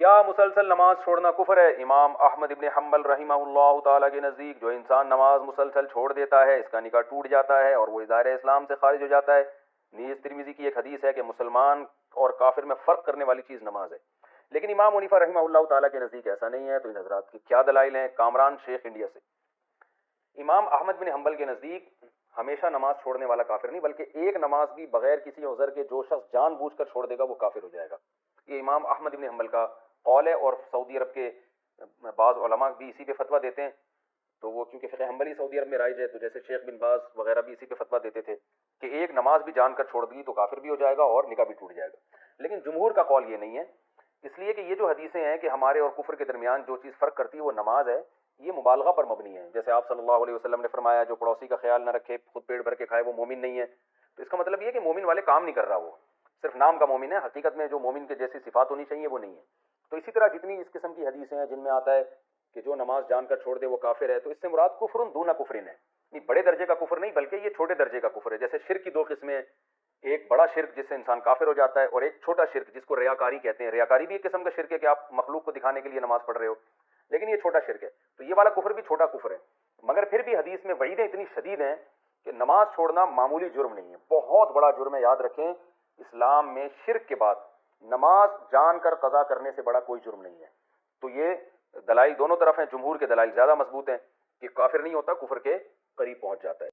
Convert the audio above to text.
کیا مسلسل نماز چھوڑنا کفر ہے؟ امام احمد ابن حنبل رحمہ اللہ تعالیٰ کے نزدیک جو انسان نماز مسلسل چھوڑ دیتا ہے اس کا نکاح ٹوٹ جاتا ہے اور وہ دائرۂ اسلام سے خارج ہو جاتا ہے۔ نیز ترمذی کی ایک حدیث ہے کہ مسلمان اور کافر میں فرق کرنے والی چیز نماز ہے، لیکن امام حنیفہ رحمہ اللہ تعالیٰ کے نزدیک ایسا نہیں ہے۔ تو ان حضرات کی کیا دلائل ہیں؟ کامران شیخ انڈیا سے، امام احمد بن حنبل کے نزدیک ہمیشہ نماز چھوڑنے والا کافر نہیں، بلکہ ایک نماز بھی بغیر کسی عذر کے جو شخص جان بوجھ کر چھوڑ دے گا وہ کافر ہو جائے گا۔ یہ امام احمد بن حنبل کا قول ہے، اور سعودی عرب کے بعض علماء بھی اسی پہ فتویٰ دیتے ہیں۔ تو وہ کیونکہ فقہ حنبلی سعودی عرب میں رائج ہے، تو جیسے شیخ بن باز وغیرہ بھی اسی پہ فتویٰ دیتے تھے کہ ایک نماز بھی جان کر چھوڑ دی تو کافر بھی ہو جائے گا اور نکاح بھی ٹوٹ جائے گا، لیکن جمہور کا قول یہ نہیں ہے، اس لیے کہ یہ جو حدیثیں ہیں کہ ہمارے اور کفر کے درمیان جو چیز فرق کرتی ہے وہ نماز ہے، یہ مبالغہ پر مبنی ہے۔ جیسے آپ صلی اللہ علیہ وسلم نے فرمایا جو پڑوسی کا خیال نہ رکھے خود پیٹ بھر کے کھائے وہ مومن نہیں ہے، تو اس کا مطلب یہ ہے کہ مومن والے کام نہیں کر رہا، وہ صرف نام کا مومن ہے، حقیقت میں جو مومن کے جیسی صفات ہونی چاہیے وہ نہیں ہے۔ تو اسی طرح جتنی اس قسم کی حدیثیں ہیں جن میں آتا ہے کہ جو نماز جان کر چھوڑ دے وہ کافر ہے، تو اس سے مراد کفر دون کفر ہے، نہیں بڑے درجے کا کفر نہیں بلکہ یہ چھوٹے درجے کا کفر ہے۔ جیسے شرک کی دو قسمیں ہیں، ایک بڑا شرک جس سے انسان کافر ہو جاتا ہے، اور ایک چھوٹا شرک جس کو ریاکاری کہتے ہیں۔ ریاکاری بھی ایک قسم کا شرک ہے کہ آپ مخلوق کو دکھانے کے لیے نماز پڑھ رہے ہو، لیکن یہ چھوٹا شرک ہے۔ تو یہ والا کفر بھی چھوٹا کفر ہے، مگر پھر بھی حدیث میں وعیدیں اتنی شدید ہیں کہ نماز چھوڑنا معمولی جرم نہیں ہے، بہت بڑا جرم ہے۔ یاد رکھیں اسلام میں شرک کے بعد نماز جان کر قضا کرنے سے بڑا کوئی جرم نہیں ہے۔ تو یہ دلائل دونوں طرف ہیں، جمہور کے دلائل زیادہ مضبوط ہیں کہ کافر نہیں ہوتا، کفر کے قریب پہنچ جاتا ہے۔